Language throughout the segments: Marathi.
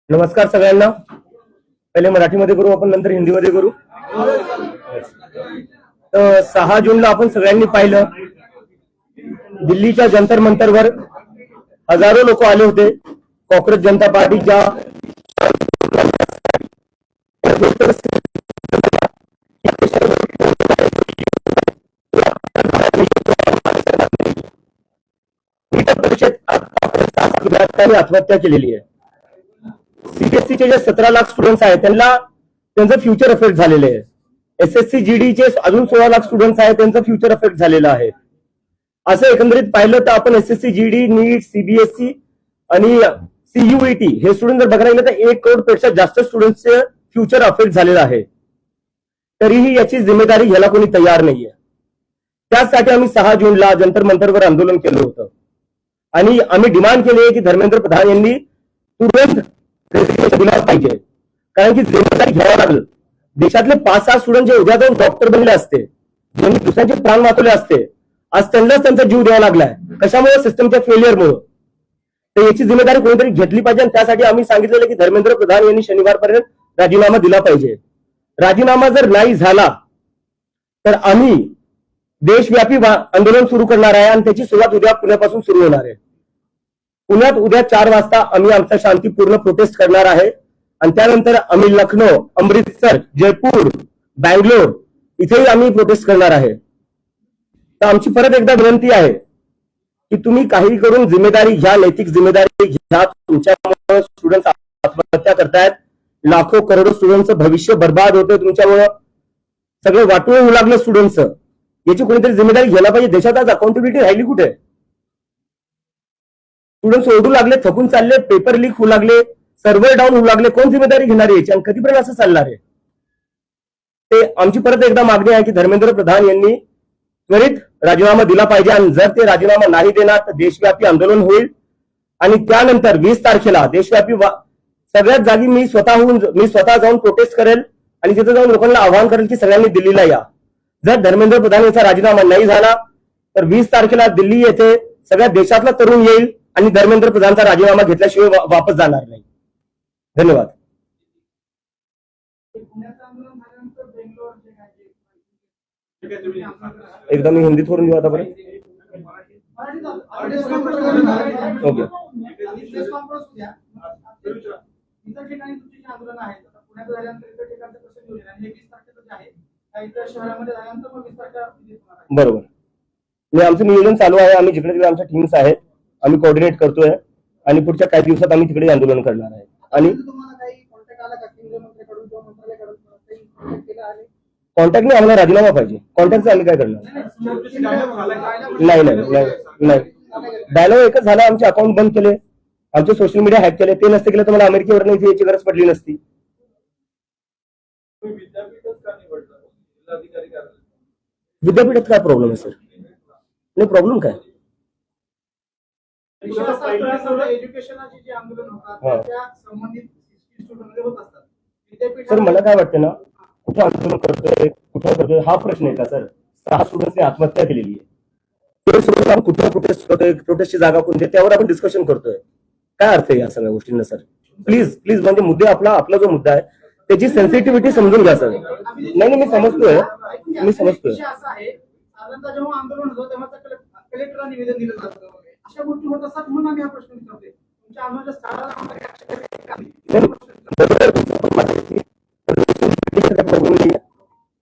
नमस्कार सगळ्यांना. पहिले मराठीमध्ये करू आपण, नंतर हिंदीमध्ये करू. तर 6 जूनला आपण सगळ्यांनी पाहिलं, दिल्लीच्या जंतर मंतरवर हजारो लोक आले होते. कॉंग्रेस जनता पार्टीच्या आत्महत्या केलेली आहे. सीबीएसईचे जे 17 लाख स्टुडंट्स आहेत त्यांचं फ्युचर अफेक्ट झालेले आहे. एसएससी जीडीचे अजून 16 लाख स्टुडंट्स आहेत, त्यांचं फ्युचर अफेक्ट झालेलं आहे. असं एकंदरीत पाहिलं तर आपण एसएससी जीडी, नीट, सीबीएसई आणि सीयूईटी हे स्टुडंट जर बघायला गेलं तर 1 करोड पेक्षा जास्त स्टुडंट्सचे फ्युचर अफेक्ट झालेलं आहे. तरीही याची जिम्मेदारी घ्यायला कोणी तयार नाहीये. त्यासाठी आम्ही 6 जूनला जंतर मंतरवर आंदोलन केलं होतं आणि आम्ही डिमांड केली आहे की धर्मेंद्र प्रधान यांनी तुरंत दिला पाहिजे. कारण की जिम्मेदारी घ्यावं लागलं. देशातले 5-6 स्टुडंट जे उद्या जाऊन डॉक्टर बनले असते, ज्यांनी दुसऱ्यांचे प्राण वाचवले असते, आज त्यांनाच त्यांचा जीव द्यावा लागलाय. कशामुळे? सिस्टमच्या फेलियरमुळे. तर याची जिम्मेदारी कोणीतरी घेतली पाहिजे आणि त्यासाठी आम्ही सांगितलेलं की धर्मेंद्र प्रधान यांनी शनिवारपर्यंत राजीनामा दिला पाहिजे. राजीनामा जर नाही झाला तर आम्ही देशव्यापी आंदोलन सुरू करणार आहे आणि त्याची सुरुवात उद्या पुण्यापासून सुरू होणार आहे. पुण्यात उद्या 4 वाजता आम्ही आमचा शांतीपूर्ण प्रोटेस्ट करणार आहे आणि त्यानंतर आम्ही लखनौ, अमृतसर, जयपूर, बँगलोर इथेही आम्ही प्रोटेस्ट करणार आहे. तर आमची परत एकदा विनंती आहे की तुम्ही काही करून जिम्मेदारी घ्या, नैतिक जिम्मेदारी घ्या. तुमच्यामुळे स्टुडंट आत्महत्या करतायत, लाखो करोडो स्टुडंटचं भविष्य बर्बाद होतं तुमच्यामुळं, सगळं वाटून होऊ लागलं स्टुडंटचं. याची कोणीतरी जिम्मेदारी घ्यायला पाहिजे. देशात आज अकाउंटेबिलिटी राहिली कुठे? स्टुडंट ओरडू लागले, थकून चालले, पेपर लीक होऊ लागले, सर्व्हर डाऊन होऊ लागले. कोण जिम्मेदारी घेणार आहे याची आणि कधीपर्यंत असं चालणार आहे? ते आमची परत एकदा मागणी आहे की धर्मेंद्र प्रधान यांनी त्वरित राजीनामा दिला पाहिजे आणि जर ते राजीनामा नाही देणार तर देशव्यापी आंदोलन होईल आणि त्यानंतर 20 तारखेला देशव्यापी सगळ्याच जागी मी स्वतः जाऊन प्रोटेस्ट करेल आणि तिथे जाऊन लोकांना आवाहन करेल की सगळ्यांनी दिल्लीला या. जर धर्मेंद्र प्रधान यांचा राजीनामा नाही झाला तर 20 तारखेला दिल्ली येथे सगळ्या देशातला तरुण येईल आणि धर्मेंद्र प्रधानचा राजीनामा घेतल्याशिवाय वापस जाणार नाही. धन्यवाद. एकदा मी हिंदीत करून देऊ आता बरं. ओके. बरोबर. आमचं नियोजन चालू आहे. आम्ही जिकडे तिकडे आमच्या टीम्स आहेत, आम्ही कोऑर्डिनेट करतोय आणि पुढच्या काही दिवसात आम्ही तिकडे आंदोलन करणार आहे. आणि कॉन्टॅक्टने आम्हाला राजीनामा पाहिजे. कॉन्टॅक्टचं आम्ही काय करणार? नाही. डायलॉग एकच झाला. आमचे अकाउंट बंद केले, आमचे सोशल मीडिया हॅक केले. ते नसते केलं तर मला अमेरिकेवर नाही याची गरज पडली नसती. विद्यापीठात काय प्रॉब्लेम आहे सर? नाही, प्रॉब्लेम काय? सर मला काय वाटतं ना, कुठे आंदोलन करतोय हा प्रश्न आहे का सर? 6 स्टुडंट्सने आत्महत्या केलेली आहे. ते कुठे प्रोटेस्ट करतोय, प्रोटेस्टची जागा कोणती, त्यावर आपण डिस्कशन करतोय. काय अर्थ आहे या सगळ्या गोष्टींना सर? प्लीज म्हणजे मुद्दे आपला जो मुद्दा आहे त्याची सेन्सिटिव्हिटी समजून घ्या सर. नाही, मी समजतोय. जेव्हा आंदोलन होतं तेव्हा कलेक्टरला निवेदन दिलं जातं, अशा गोष्टी होत असतात म्हणून आम्ही हा प्रश्न विचारतोय. तुमच्या आंदोलनाच्या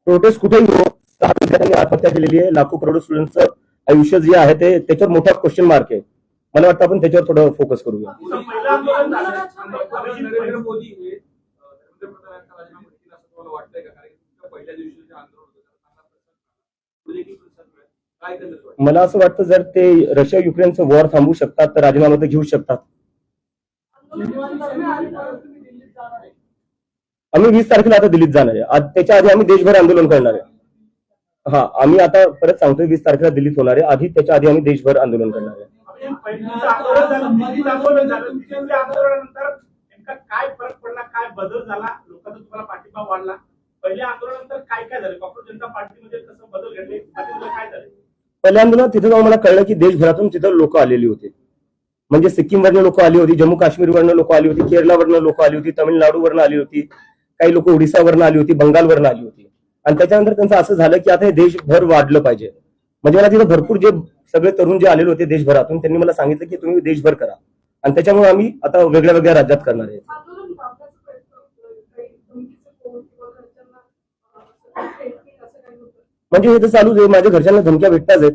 प्रोटेस्ट कुठेही हो, 6 विद्यार्थ्यांनी आत्महत्या केलेली आहे. लाखो करोडो स्टुडंटचं आयुष्य जे आहे ते त्याच्यावर मोठा क्वेश्चन मार्क आहे. मला वाटतं आपण त्याच्यावर थोडं फोकस करूया. मला असं वाटतं जर ते रशिया युक्रेनचं वॉर थांबवू शकतात तर राजीनामा तर घेऊ शकतात. आम्ही 20 तारखेला आता दिल्लीत जाणार आहे. त्याच्या आधी आम्ही देशभर आंदोलन करणार आहे. हा, आम्ही आता परत सांगतोय 20 तारखेला दिल्लीत होणार आहे. आधी त्याच्या आधी आम्ही देशभर आंदोलन करणार आहे. काय फरक पडला, काय बदल झाला, लोकांचा तुम्हाला पाठिंबा वाढला? पहिल्या आंदोलनानंतर काय झालं? काँग्रेस जनता पार्टीमध्ये कसं बदल घडले, काय झाले? पहिल्या आंदोलनात तिथे जाऊन मला कळलं की देशभरातून तिथं लोक आलेली होती. म्हणजे सिक्कीमवरनं लोक आली होती, जम्मू काश्मीरवरनं लोक आली होती, केरळवरनं लोक आली होती, तमिळनाडूवरनं आली होती, काही लोक ओडिसावरनं आली होती, बंगालवरनं आली होती. आणि त्याच्यानंतर त्यांचं असं झालं की आता हे देशभर वाढलं पाहिजे. म्हणजे मला तिथं भरपूर जे सगळे तरुण जे आलेले होते देशभरातून, त्यांनी मला सांगितलं की तुम्ही देशभर करा. आणि त्याच्यामुळे आम्ही आता वेगळ्या वेगळ्या राज्यात करणार आहे. म्हणजे हे तर चालूच आहे, माझ्या घरच्यांना धमक्या भेटताच आहेत,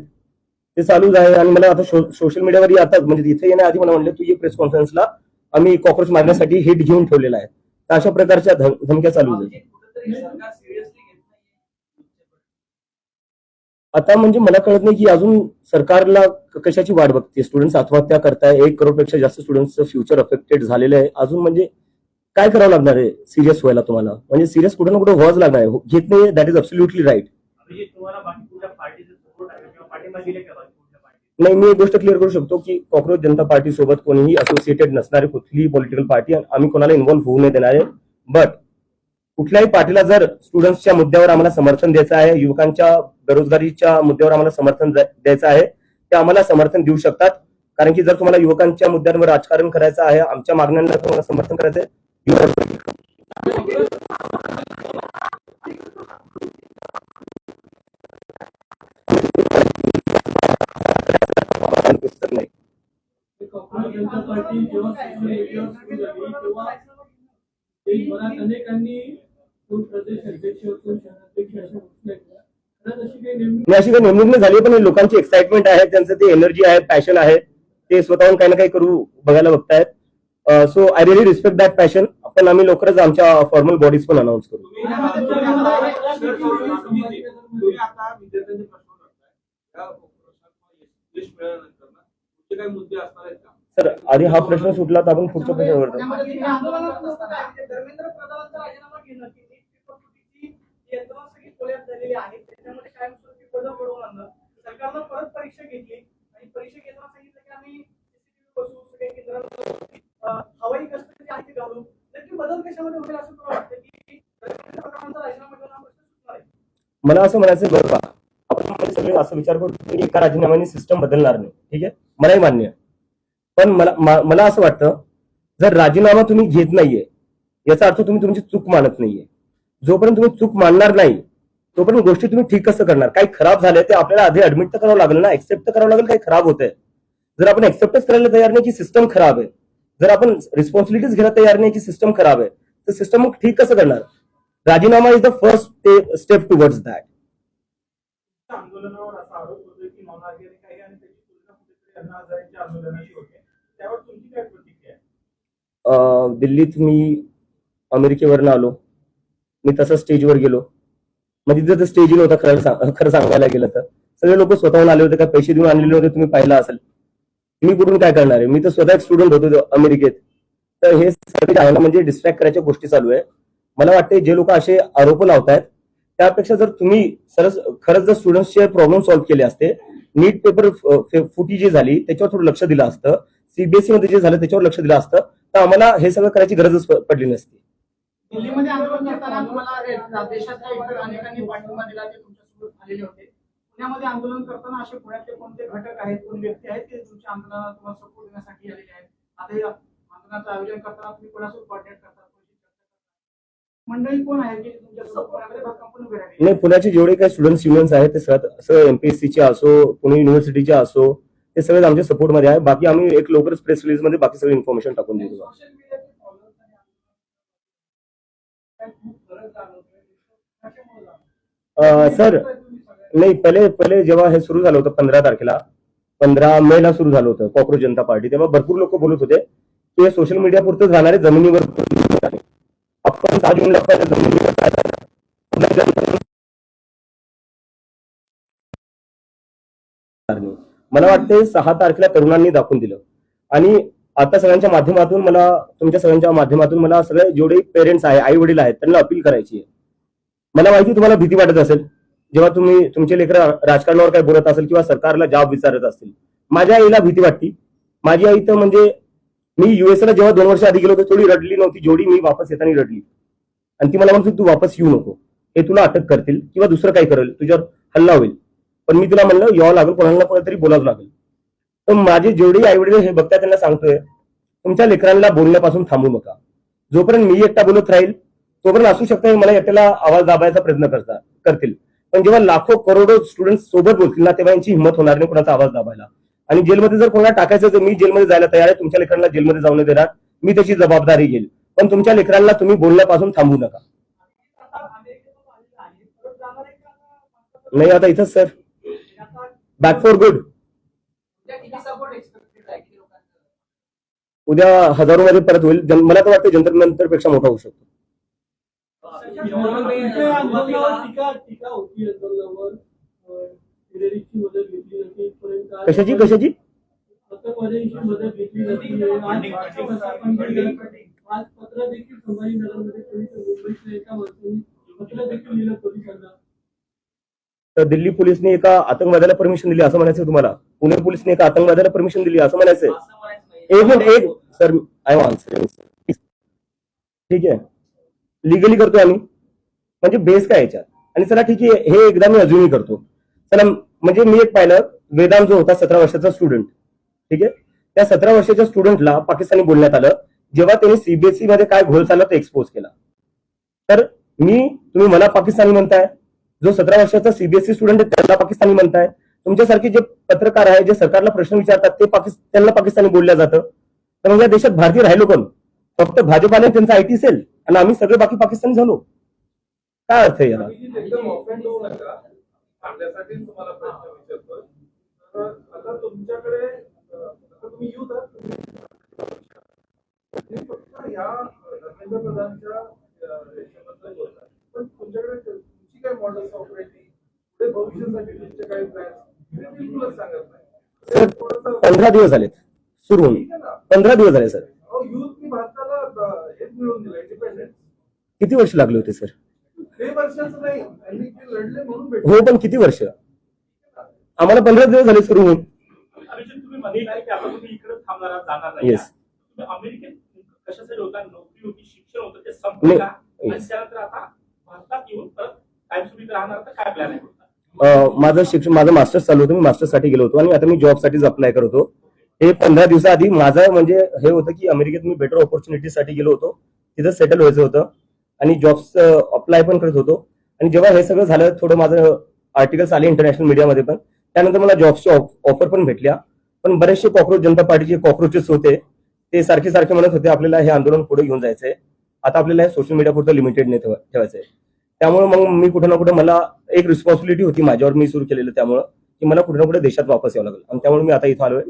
ते चालूच आहे. आणि मला आता सोशल मीडियावर येतात, म्हणजे तिथे येण्याआधी मला म्हणलं तू ये प्रेस कॉन्फरन्सला, आम्ही कॉक्रोच मारण्यासाठी हिट घेऊन ठेवलेला आहे. तर अशा प्रकारच्या धमक्या चालूच आहेत. आता म्हणजे मला कळत नाही की अजून सरकारला कशाची वाट बघते. स्टुडंट्स आत्महत्या करताय, 1 करोडपेक्षा जास्त स्टुडंट्सचं फ्युचर अफेक्टेड झालेलं आहे. अजून म्हणजे काय करावं लागणार आहे सिरियस व्हायला तुम्हाला? म्हणजे सिरियस कुठे ना कुठे व्हावंच लागणार आहे. घेत नाही, दॅट इज अब्सोल्युटली राईट. तुम्हाला बाकी कुठल्या पार्टीचा सपोर्ट आहे किंवा पाठिंबा दिले का बाकी कुठल्या पार्टी? नाही, मी एक गोष्ट क्लिअर करू शकतो की कॉक्रोच जनता पार्टी सोबत कोणीही असोसिएटेड नसणारी कुठलीही पॉलिटिकल पार्टी आम्ही कोणाला इन्व्हॉल्व्ह होऊ नाही देणार आहे. बट कुठल्याही पार्टीला जर स्टुडंट्सच्या मुद्द्यावर आम्हाला समर्थन द्यायचं आहे, युवकांच्या बेरोजगारीच्या मुद्द्यावर आम्हाला समर्थन द्यायचं आहे, ते आम्हाला समर्थन देऊ शकतात. कारण की जर तुम्हाला युवकांच्या मुद्द्यांवर राजकारण करायचं आहे, आमच्या मागण्यांना तुम्हाला समर्थन करायचं आहे, नाही. जनता पार्टी जेव्हा सोशल मीडियावर सुरू झाली तेव्हा देशभरात अनेकांनी कोण प्रदेश अध्यक्ष कोण शहराध्यक्ष अशा घोषणा केल्या. खरंच अशी काही नेमणूक अशी काही नेमणूक नाही झाली, पण लोकांची एक्साइटमेंट आहे, त्यांचं ते एनर्जी आहे, पॅशन आहे, ते स्वतःहून काही ना काही करू बघायला बघतायत. So I really respect that passion. पण आम्ही लवकरच आमच्या फॉर्मल बॉडीज पण अनाऊन्स करू. तुम्ही आता विद्यार्थ्यांचे प्रश्न करताय त्या प्रश्नात यश मिळाल्यानंतर ना कुठले काही मुद्दे असणार आहेत का? सर, आधी हा प्रश्न सुटला तर आपण पुढच्या प्रश्नावर जाऊ. धर्मेंद्र प्रधानांचा राजीनामा घेणं की नीट यंत्रणा सगळी कोल्यात झालेली आहे, त्याच्यामध्ये कायमस्वरूपी बदल घडवून आणणं. सरकारनं परत परीक्षा घेतली आणि परीक्षा घेताना सांगितलं की आम्ही बसू सगळे केंद्रात हवाई कष्ट जे आहे ते घालू. नक्की बदल कशामध्ये होईल असं तुला वाटतं की धर्मेंद्र प्रधानांचा राजीनामा घेऊन हा प्रश्न सुटणार आहे? मला असं म्हणायचं बरं, आपण म्हणजे सगळे असं विचार करतो की एका राजीनाम्याने सिस्टम बदलणार नाही. ठीक आहे, मलाही मान्य आहे. पण मला असं वाटतं, जर राजीनामा तुम्ही घेत नाहीये याचा अर्थ तुम्ही तुमची चूक मानत नाहीये. जोपर्यंत तुम्ही चूक मानणार नाही तोपर्यंत गोष्टी तुम्ही ठीक कसं करणार? काही खराब झालंय ते आपल्याला आधी ऍडमिट तर करावं लागेल ना, एक्सेप्ट तर करावं लागेल काही खराब होतंय. जर आपण एक्सेप्टच करायला तयार नाही की सिस्टम खराब आहे, जर आपण रिस्पॉन्सिबिलिटीज घ्यायला तयार नाही की सिस्टम खराब आहे, तर सिस्टम मग ठीक कसं करणार? राजीनामा is the first step towards that. आंदोलनावर असा आरोप होतोय की मौनागिरी काही आणि त्याची तुलना कुठेतरी अण्णा हजारेंच्या आंदोलनाशी होते, त्यावर तुमची काय प्रतिक्रिया आहे? दिल्लीत मी अमेरिकेवरनं आलो, मी तसं स्टेजवर गेलो, म्हणजे तिथं स्टेज नव्हता खरं सांगायला गेलं तर. सगळे लोक स्वतःहून आले होते, का पैसे देऊन आणलेले होते, तुम्ही पाहिलं असेल. मी कुठून काय करणार आहे? मी तर स्वतः एक स्टुडंट होतो अमेरिकेत. तर हे सगळे आहे ना, म्हणजे डिस्ट्रॅक्ट करायच्या गोष्टी चालू आहे. मला वाटते जे लोक असे आरोप लावतायत त्यापेक्षा जर तुम्ही खरंच जर स्टुडंट्सचे प्रॉब्लेम सॉल्व्ह केले असते, नीट पेपर फुटी जी झाली त्याच्यावर थोडं लक्ष दिलं असतं, सीबीएसई मध्ये जे झालं त्याच्यावर लक्ष दिलं असतं, तर आम्हाला हे सगळं करायची गरजच पडली नसती. दिल्लीमध्ये आंदोलन करताना तुम्हाला देशातल्या इतर अनेकांनी पाठिंबा दिला, ते तुमच्यासोबत आलेले होते. पुण्यामध्ये आंदोलन करताना असे पुण्यातले कोणते घटक आहेत, कोण व्यक्ती आहेत की तुमच्या आंदोलनाला तुम्हाला सपोर्ट देण्यासाठी आलेले आहेत? आता या आंदोलनाचं आयोजन करताना तुम्ही कोणासोबत कॉर्डिनेट करता? मंडळी कोण आहे की तुमच्यासोबत पुण्यामध्ये भक्कम उभे राहिले? नाही, पुण्याचे जेवढे काही स्टुडंट्स युनियन्स आहेत ते सगळं एमपीएससीचे असो, पुणे युनिव्हर्सिटीचे असो, ते सगळे आमच्या सपोर्टमध्ये आहे. बाकी आम्ही एक लवकरच प्रेस रिलीज मध्ये बाकी सगळी इन्फॉर्मेशन टाकून देऊ. सर, नाही, पहिले जेव्हा हे सुरू झालं होतं 15 मे ला सुरू झालं होतं कॉक्रोच जनता पार्टी, तेव्हा भरपूर लोक बोलत होते की हे सोशल मीडिया पुरतं जाणारे, जमिनीवर आपण 6 जूनला जमिनीवर काय झालं. मला वाटते 6 तारखेला तरुणांनी दाखवून दिलं. आणि आता सगळ्यांच्या माध्यमातून तुमच्या सगळ्यांच्या माध्यमातून मला सगळे जेवढे पेरेंट्स आहे, आई वडील आहेत, त्यांना अपील करायची आहे. मला माहिती तुम्हाला भीती वाटत असेल जेव्हा तुम्ही तुमचे लेकर राजकारणावर काय बोलत असेल किंवा सरकारला जॉब विचारत असतील. माझ्या आईला भीती वाटती. माझी आई तर म्हणजे मी युएसला जेव्हा 2 वर्ष आधी गेलो होतो थोडी रडली नव्हती जेवढी मी वापस येताना रडली. आणि ती मला म्हणतो तू वापस येऊ नको, हे तुला अटक करतील किंवा दुसरं काही करेल, तुझ्यावर हल्ला होईल. पण मी तुला म्हणलं यावं लागेल, कोणाला कोणातरी बोलावं लागेल. तर माझे जेवढे आई वडील हे बघताय त्यांना सांगतोय, तुमच्या लेकरांना बोलण्यापासून थांबू नका. जोपर्यंत मी एकटा बोलत राहील तोपर्यंत असू शकतं मला एकट्याला आवाज दाबायचा प्रयत्न करतील, पण जेव्हा लाखो करोडो स्टुडंट सोबत बोलतील ना, तेव्हा यांची हिंमत होणार नाही कोणाचा आवाज दाबायला. आणि जेलमध्ये जर कोणाला टाकायचं तर मी जेलमध्ये जायला तयार आहे, तुमच्या लेकरांना जेलमध्ये जाऊन देणार, मी त्याची जबाबदारी घेईल. पण तुमच्या लेकरांना तुम्ही बोलण्यापासून थांबू नका. नाही आता इथंच सर, बॅक फॉर गुड. उद्या हजारोमध्ये परत होईल. मला तर वाटतं जंतर मंतर पेक्षा मोठा होऊ शकतो. तुमच्या आंदोलनावर टीका होती, आंदोलनावर फिरेरीची मदत घेतली जाते इथपर्यंत. कशाची आतंकवाद्यांची मदत घेतली जाते. आज पत्र देखील संभाजीनगरमध्ये पोलीस मुंबईच्या एका माणसाने पत्र देखील लिहिलं पोलिसांना. तर दिल्ली पोलिसने एका आतंकवाद्याला परमिशन दिली असं म्हणायचं तुम्हाला? पुणे पोलिसने एका आतंकवाद्याला परमिशन दिली असं म्हणायचंय? एक minute sir, I am answering. ठीक आहे, लिगली करतो आम्ही, म्हणजे बेस काय याच्यात? आणि चला ठीक आहे, हे एकदा मी अजूनही करतो. चला, म्हणजे मी एक पाहिलं, वेदांत जो होता 17 वर्षाचा स्टुडंट, ठीक आहे, त्या 17 वर्षाच्या स्टुडंटला पाकिस्तानी बोलण्यात आलं जेव्हा त्यांनी सीबीएसई मध्ये काय घोळ चालला तो एक्सपोज केला. तर तुम्ही मला पाकिस्तानी म्हणताय, जो 17 वर्षाचा सीबीएसई स्टुडंट आहे त्याला पाकिस्तानी म्हणताय. तुमच्यासारखे जे पत्रकार आहे, जे सरकारला प्रश्न विचारतात ते त्यांना पाकिस्तानी बोलल्या जातं. तर मग या देशात भारतीय राहिलो कोण? फक्त भाजपाने त्यांचा आयटी सेल आणि आम्ही सगळे बाकी पाकिस्तानी झालो. काय अर्थ आहे याला? एकदम ऑफेंड होऊ नका, आपल्यासाठी तुम्हाला प्रश्न विचारतो. तर आता तुमच्याकडे आता तुम्ही युथ आहात, फक्त या धर्मेंद्र प्रधानच्या याच्याबद्दल बोलतात, पण तुमच्याकडे तुमची काय मॉडेल्स ऑपरेटिंग, पुढे भविष्यासाठी तुमचे काही प्लॅन ते बिलकुलच सांगत नाही. सर 15 दिवस झालेत सुरू होऊन, 15 दिवस झाले सर. युथनी भारताला हेच मिळवून दिलं, इंडिपेंडन्स. किती वर्ष लागले होते सर? 3 वर्षाचं नाही, त्यांनी ते लढले म्हणून भेटले. हो, पण किती वर्ष? आम्हाला 15 दिवस झाले सुरू होऊन. अभिजित, तुम्ही म्हणाल की आता तुम्ही इकडे थांबणार आहात, जाणार नाही. येस. तुम्ही अमेरिकेत कशासाठी होता? नोकरी होती, शिक्षण होतं, ते संपलं का? आणि त्यानंतर आता भारतात येऊन परत कायमस्वरूपी राहणार, तर काय प्लॅन आहे? माझं मास्टर्स चालू होतं, मी मास्टर्ससाठी गेलो होतो आणि आता मी जॉबसाठीच अप्लाय करत होतो. हे 15 दिवसाआधी माझं म्हणजे हे होतं की अमेरिकेत मी बेटर ऑपॉर्च्युनिटीसाठी गेलो होतो, तिथं सेटल व्हायचं होतं आणि जॉब्स अप्लाय पण करत होतो. आणि जेव्हा हे सगळं झालं, थोडं माझं आर्टिकल्स आले इंटरनॅशनल मीडियामध्ये पण, त्यानंतर मला जॉब्सची ऑफर पण भेटल्या. पण बरेचसे कॉक्रोच जनता पार्टीचे कॉक्रोचेस होते, ते सारखे म्हणत होते आपल्याला हे आंदोलन पुढे घेऊन जायचंय, आता आपल्याला हे सोशल मीडिया पुरतं लिमिटेड नाही ठेवायचंय. त्यामुळे मग मी कुठे ना कुठे मला एक रिस्पॉन्सिबिलिटी होती माझ्यावर, मी सुरू केलेलं, त्यामुळे की मला कुठे ना कुठे देशात वापस यावं लागेल. आणि त्यामुळे मी आता इथं आलोय.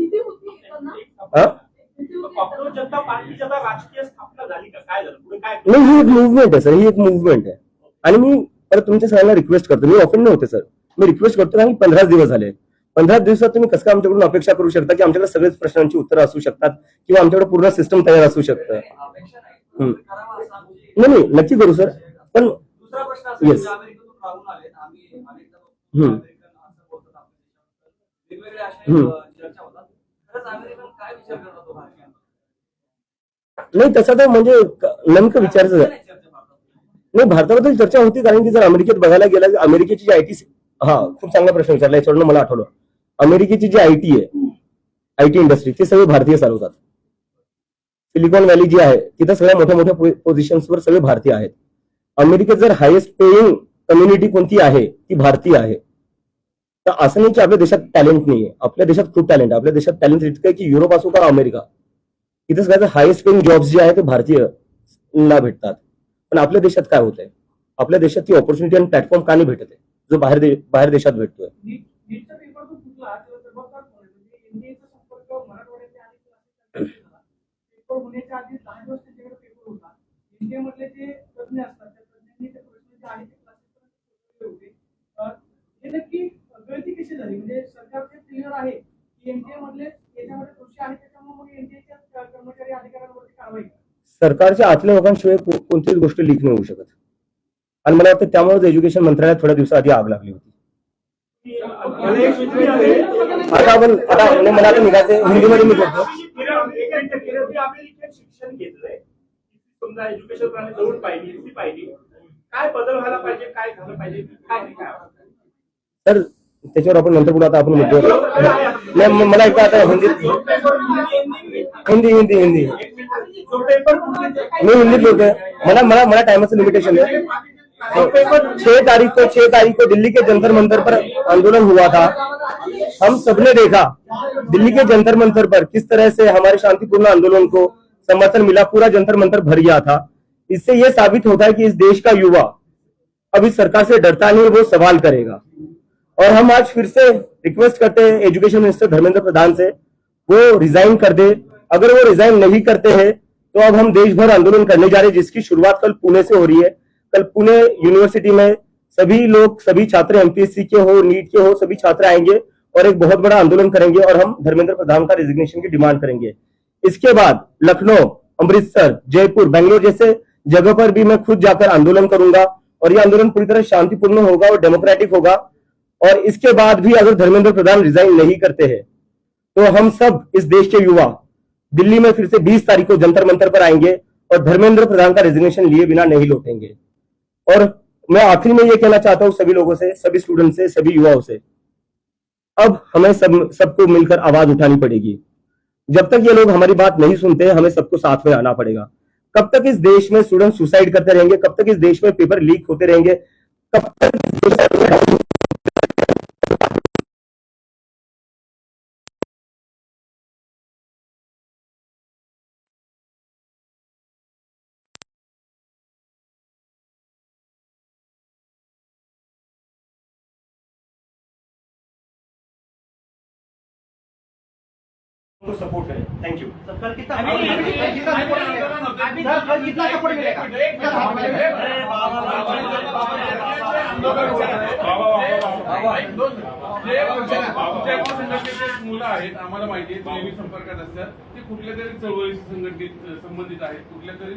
कॉक्रोच जनता पार्टीची आता राजकीय स्थापना झाली का? काय झालं पुढे? काय नाही, ही एक मुव्हमेंट आहे सर, ही एक मुव्हमेंट आहे. आणि मी परत तुमच्या सगळ्यांना रिक्वेस्ट करतो, मी ऑफेंड नव्हते सर, मी रिक्वेस्ट करतो आणि 15 दिवस झाले. 15 दिवसात तुम्ही कसं आमच्याकडून अपेक्षा करू शकता की आमच्याकडे सगळेच प्रश्नांची उत्तरं असू शकतात किंवा आमच्याकडे पूर्ण सिस्टम तयार असू शकतं? नाही, नक्की करू सर. पण दुसरा प्रश्न असा येस, अमेरिकेतून राहून आले, आम्ही अमेरिकेतून वेगवेगळे असे चर्चा होतात. खरंच अमेरिकन काय विचार करत होतो भारतीयांना? नाही तसं तर म्हणजे नेमकं विचारायचं नाही, भारताबद्दल चर्चा होती. कारण की जर अमेरिकेत बघायला गेला, अमेरिकेची जी आयटी, खूप चांगला प्रश्न विचारला, याच्यावरून मला आठवलं. अमेरिकेची जी आयटी आहे, आयटी इंडस्ट्री, ते सगळे भारतीय चालवतात. सिलिकॉन व्हॅली जी आहे तिथं सगळ्या मोठ्या पोझिशन्सवर सगळे भारतीय आहेत. अमेरिकेत जर हायेस्ट पेईंग कम्युनिटी कोणती आहे ती भारतीय आहे. तर असं नाही की आपल्या देशात टॅलेंट नाहीये, आपल्या देशात खूप टॅलेंट आहे. आपल्या देशात टॅलेंट इतकं आहे की युरोप असो का अमेरिका, इथं सगळ्यात हायेस्ट पेईंग जॉब्स जे आहे ते भारतीयला भेटतात. पण आपल्या देशात काय होत आहे? आपल्या देशात ती ऑपॉर्च्युनिटी आणि प्लॅटफॉर्म का नाही भेटत आहे जो बाहेर देशात भेटतोय? नीटचा पेपर तो फुटला किंवा सर्वकार एनडीएचा संपर्क मराठवाड्याचे आणि पेपर होण्याच्या आधी 10 दिवस त्यांच्याकडे पेपर होता. एनडीए मधले जे तज्ञ असतात त्या तज्ञांनी त्या प्रश्न जे आहे ते क्लासेस होते. हे नक्की गळती कशी झाली? म्हणजे सरकारचे क्लिअर आहे की एनडीए मधले याच्यामध्ये दोषी आहेत, त्याच्यामुळे मग एनडीएच्या कर्मचारी अधिकाऱ्यांवरती कारवाई. सरकारच्या आतल्या लोकांशिवाय कोणतीच गोष्ट लीक नाही होऊ शकत. आणि मला वाटतं त्यामुळेच एज्युकेशन मंत्रालयात थोड्या दिवसाआधी आग लागली होती. मला आता निघायचं, हिंदीमध्ये मी करतो. शिक्षण घेतलंय, समजा एज्युकेशन प्रणाली जवळ पाहिली, काय बदल व्हायला पाहिजे, काय झालं पाहिजे, काय तर त्याच्यावर आपण नंतर पुढे आता आपण मुद्द्यावर नाही, मला एकदा आता हिंदी हिंदी हिंदी हिंदी जो पेपर फुटले मी हिंदीत बोलतोय. मला मला मला टाइमाचं लिमिटेशन है. 6 तारीख को दिल्ली के जंतर मंतर पर आंदोलन हुआ था. हम सबने देखा दिल्ली के जंतर मंतर पर किस तरह से हमारे शांतिपूर्ण आंदोलन को समर्थन मिला. पूरा जंतर मंतर भर गया था. इससे यह साबित होता है कि इस देश का युवा अब इस सरकार से डरता नहीं, वो सवाल करेगा. और हम आज फिर से रिक्वेस्ट करते हैं एजुकेशन मिनिस्टर धर्मेंद्र प्रधान से, वो रिजाइन कर दे. अगर वो रिजाइन नहीं करते हैं तो अब हम देश भर आंदोलन करने जा रहे हैं, जिसकी शुरुआत कल पुणे से हो रही है. कल पुणे यूनिवर्सिटी में सभी लोग, सभी छात्र एमपीएससी के हो, नीट के हो, सभी छात्र आएंगे और एक बहुत बड़ा आंदोलन करेंगे और हम धर्मेंद्र प्रधान का रेजिग्नेशन की डिमांड करेंगे. इसके बाद लखनऊ, अमृतसर, जयपुर, बेंगलोर जैसे जगह पर भी मैं खुद जाकर आंदोलन करूंगा और ये आंदोलन पूरी तरह शांतिपूर्ण होगा और डेमोक्रेटिक होगा. और इसके बाद भी अगर धर्मेंद्र प्रधान रिजाइन नहीं करते हैं तो हम सब इस देश के युवा दिल्ली में फिर से 20 तारीख को जंतर मंतर पर आएंगे और धर्मेंद्र प्रधान का रेजिग्नेशन लिए बिना नहीं लौटेंगे. और मैं आखिरी में ये कहना चाहता हूं सभी लोगों से, सभी स्टूडेंट से, सभी युवाओं से, अब हमें सबको मिलकर आवाज उठानी पड़ेगी. जब तक ये लोग हमारी बात नहीं सुनते, हमें सबको साथ में आना पड़ेगा. कब तक इस देश में स्टूडेंट सुसाइड करते रहेंगे, कब तक इस देश में पेपर लीक होते रहेंगे, कब तक इस देश में सपोर्ट करें. Thank you. सरकार कितना सपोर्ट मिलेगा? मुलं आहेत, आम्हाला माहिती आहे, नेहमी संपर्कात असतात. ते कुठल्या तरी चळवळीशी संबंधित आहेत, कुठल्या तरी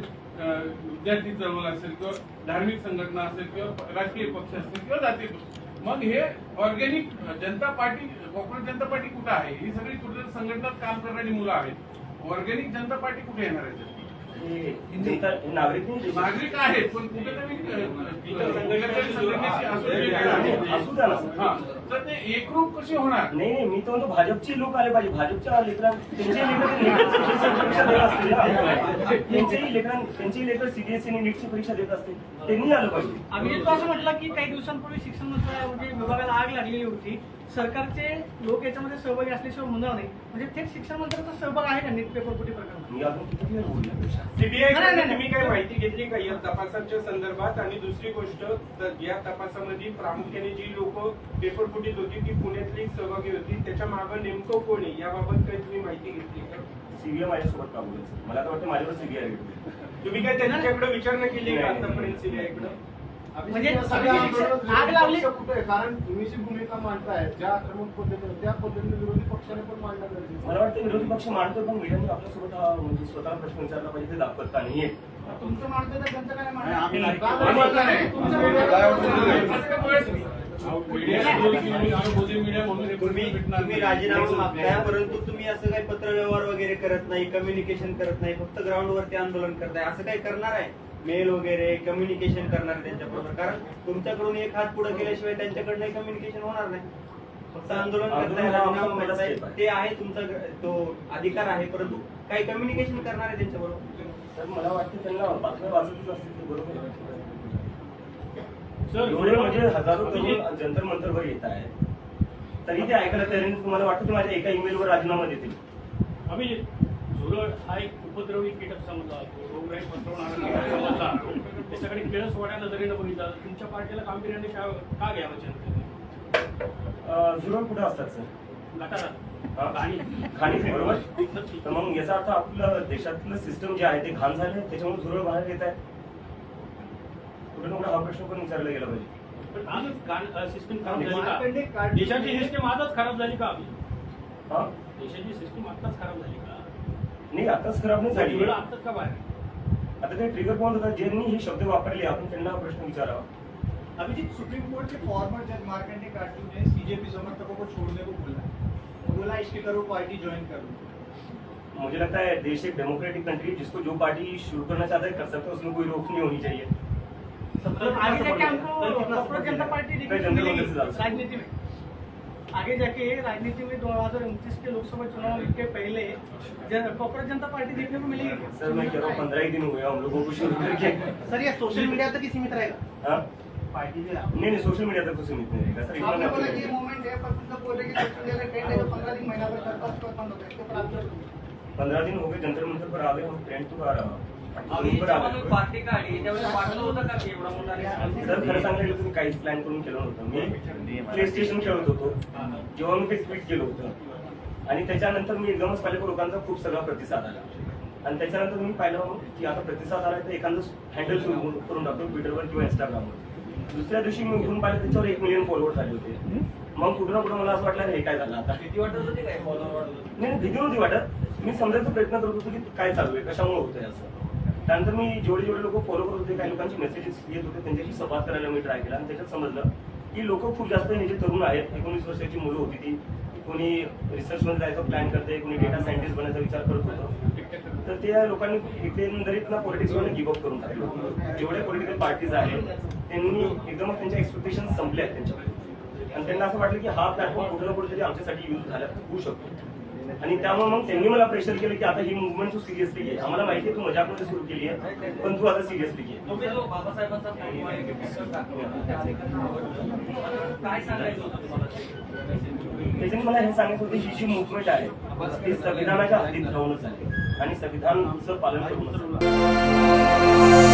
विद्यार्थी चळवळ असेल किंवा धार्मिक संघटना असेल किंवा राजकीय पक्ष असतील किंवा जातीय पक्ष. मग हे ऑर्गॅनिक जनता पार्टी, कोकण जनता पार्टी कुठं आहे? ही सगळी कुठल्या संघटनात काम करणारी मुलं आहेत. ऑर्गॅनिक जनता पार्टी कुठे येणार आहे? नागरिक आहेत पण कुठेतरी तर ते एकरूप कसे होणार? नाही, मी तो म्हणतो भाजपचे लोक आले पाहिजे. भाजपच्या त्यांची लेकर सीबीएसई नीटची परीक्षा देत असते, त्यांनी आलं पाहिजे. आम्ही तो असं म्हटलं की काही दिवसांपूर्वी शिक्षण मंत्रालयामध्ये विभागाला आग लागलेली होती. सरकारचे लोक याच्यामध्ये सहभागी असल्याशिवाय होणार नाही. म्हणजे थेट शिक्षण मंत्र्यांचा सहभाग आहे का नीट पेपर फुटी प्रकरणात? मी अजून किती वेळ बोललो? सीबीआय तुम्ही काय माहिती घेतली का या तपासाच्या संदर्भात? आणि दुसरी गोष्ट, तर या तपासामध्ये प्रामुख्याने जी लोक पेपर फुटीत होती ती पुण्यातली सहभागी होती, त्याच्या मागे नेमकं कोण आहे याबाबत काही तुम्ही माहिती घेतली का? सीबीआय माझ्यासोबत का बोलायचं? मला तर वाटतं माझ्यावर सीबीआय रेट. तुम्ही काय त्यांच्याकडे विचारणा केली का आतापर्यंत सीबीआयकडे? म्हणजे आग लागली कुठे आहे? कारण तुम्ही जी भूमिका मांडताय ज्या आक्रमक पद्धतीने, त्या पद्धतीने विरोधी पक्षाने पण मांडलं गरजेचं. मला वाटतं विरोधी पक्ष मांडतो, पण मीडियाने आपल्यासोबत म्हणजे स्वतः प्रश्न विचारला पाहिजे, ते दाखवत का नाहीये. तुमचं मानतोय तर त्यांचं काय आणि मानणं? आम्ही तुम्ही राजीनामा मागताय, परंतु तुम्ही असं काही पत्रव्यवहार वगैरे करत नाही, कम्युनिकेशन करत नाही, फक्त ग्राउंडवरती आंदोलन करताय. असं काही करणार आहे? मेल वगैरे कम्युनिकेशन करणार त्यांच्याबरोबर? कारण तुमच्याकडून एक हात पुढे केल्याशिवाय त्यांच्याकडनं कम्युनिकेशन होणार नाही. फक्त आंदोलन करताय, राजीनामा मागताय, ते आहे तुमचा तो अधिकार आहे, परंतु काही कम्युनिकेशन करणार आहे त्यांच्याबरोबर? तर मला वाटतं त्यांना बातम्या वाचतच असतील ते, बरोबर आहे. एवढे म्हणजे हजारो तरुण जंतर मंतरवर येत आहे, तरी ते ऐकायला तयार नाही. तुम्हाला वाटतं की माझ्या एका ईमेलवर राजीनामा देतील? अभिजित, झुरळ हा एक उपद्रवी कीटक समजला जातो, रोगराई पसरवणारा कीटक समजला जातो. त्याच्याकडे किळसवाड्या नजरेनं बघितला जातो. तुमच्या पार्टीला गांभीर्याने का घ्यावं जनतेने? झुरळ कुठे असतात सर? गटारात आणि खाणी बरोबर. तर मग याचा अर्थ आपलं देशातलं सिस्टम जे आहे ते घाण झालं, त्याच्यामुळे झुरळ बाहेर येत आहे. कुठे ना कुठे हा प्रश्न पण विचारला गेला पाहिजे. पण आजच सिस्टम खराब झाली का? देशाची सिस्टम आजच खराब झाली का? हा, देशाची सिस्टम आताच खराब झाली का? नाही, आताच खराब नाही झाली. आताच का बाहेर? आता ते ट्रिगर पॉईंट होता, ज्यांनी हे शब्द वापरले आपण त्यांना प्रश्न विचारावा. अभिजीत, सुप्रीम कोर्ट के फॉर्मर जज मार्कंडे काटू ने सीजेपी समर्थकों को छोड़ने को बोला इसके करो पार्टी ज्वाइन करो. मुझे लगता है देश एक डेमोक्रेटिक कंट्री, जिसको जो पार्टी शुरू करना चाहता है कर सकता है, उसमें कोई रोक नहीं होनी चाहिए. आगे जाके हमको जनता पार्टी जनता मिलेगी कांग्रेस से राजनीति में. आगे जाके राजनीति में 2029 के लोकसभा चुनाव के पहले कांग्रेस जनता पार्टी देखने को मिलेगी क्या? सर मैं कह रहा हूँ 15 ही दिन हुए हम लोगों को शुरू करके। सर ये सोशल मीडिया तक ही सीमित रहेगा? हाँ? नहीं सोशल मीडिया तक तो सीमित नहीं रहेगा सर, इतना आपने बोला नहीं। कि मूवमेंट है पर मतलब बोल रहे कि सोशल मीडिया का ट्रेंड है, 15 दिन महीना भर चलता उसके बाद बंद हो गया, तो पर आप 15 दिन हो गए जंतर मंतर पर आवे, हम ट्रेंड तो आ रहा आम्ही जेव्हा पार्टी काढली त्यावेळेस वाटलं होतं का की एवढा मोठा response? सर खरं सांगायला तुम्ही काहीच प्लॅन करून केलं नव्हतं. मी प्ले स्टेशन खेळत होतो जेव्हा मी ते ट्विट केलं होतं आणि त्याच्यानंतर मी एकदमच पाहिलं की लोकांचा खूप सगळा प्रतिसाद आला आणि त्याच्यानंतर मी पाहिलं की आता प्रतिसाद आला तर एखादं हँडल सुरू करून टाकतो ट्विटरवर किंवा इंस्टाग्रामवर. दुसऱ्या दिवशी मी उठून पाहिलं त्याच्यावर 1 मिलियन फॉलोअर्स आले होते. मग कुठं ना कुठं मला असं वाटलं हे काय झालं आता. भीती वाटत होती काय फॉलोअर वाटत होती? नाही भीती नव्हती वाटत, मी समजायचा प्रयत्न करत होतो की काय चालू आहे, कशामुळे होतंय असं. त्यानंतर मी जेवढे लोक फॉलो करत होते, काही लोकांचे मेसेजेस येत होते, त्यांच्याशी संवाद करायला मी ट्राय केला आणि त्याच्यात समजलं की लोक खूप जास्त हे जे तरुण आहेत, 19 वर्षाची मुलं होती ती, कोणी रिसर्च मध्ये जायचं प्लॅन करते, कोणी डेटा सायंटिस्ट बनायचा विचार करत होतं. तर त्या लोकांनी एकंदरीत ना पॉलिटिक्स मध्ये गिव्हअप करून टाकलं. जेवढे पॉलिटिकल पार्टीज आहेत त्यांनी एकदमच त्यांच्या एक्सपेक्टेशन संपले आहेत त्यांच्याकडे आणि त्यांना असं वाटलं की हा प्लॅटफॉर्म कुठे ना कुठेतरी आमच्यासाठी यूज झाला होऊ शकतो. आणि त्यामुळे मग त्यांनी मला प्रेशर केलं की आता ही मुवमेंट तू सिरियसली घे. आम्हाला माहिती आहे तू मजाकमध्ये सुरू केली आहे पण तू आता सिरियसली घे. तुम्ही जो बाबासाहेबांचा फोटो आहे काय सांगायचं होतं तुम्हाला? त्याच्याने मला हे सांगायचं होतं ही जी मुवमेंट आहे ती संविधानाच्या हद्दीत राहूनच आहे आणि संविधानाचं पालन करूनच आहे.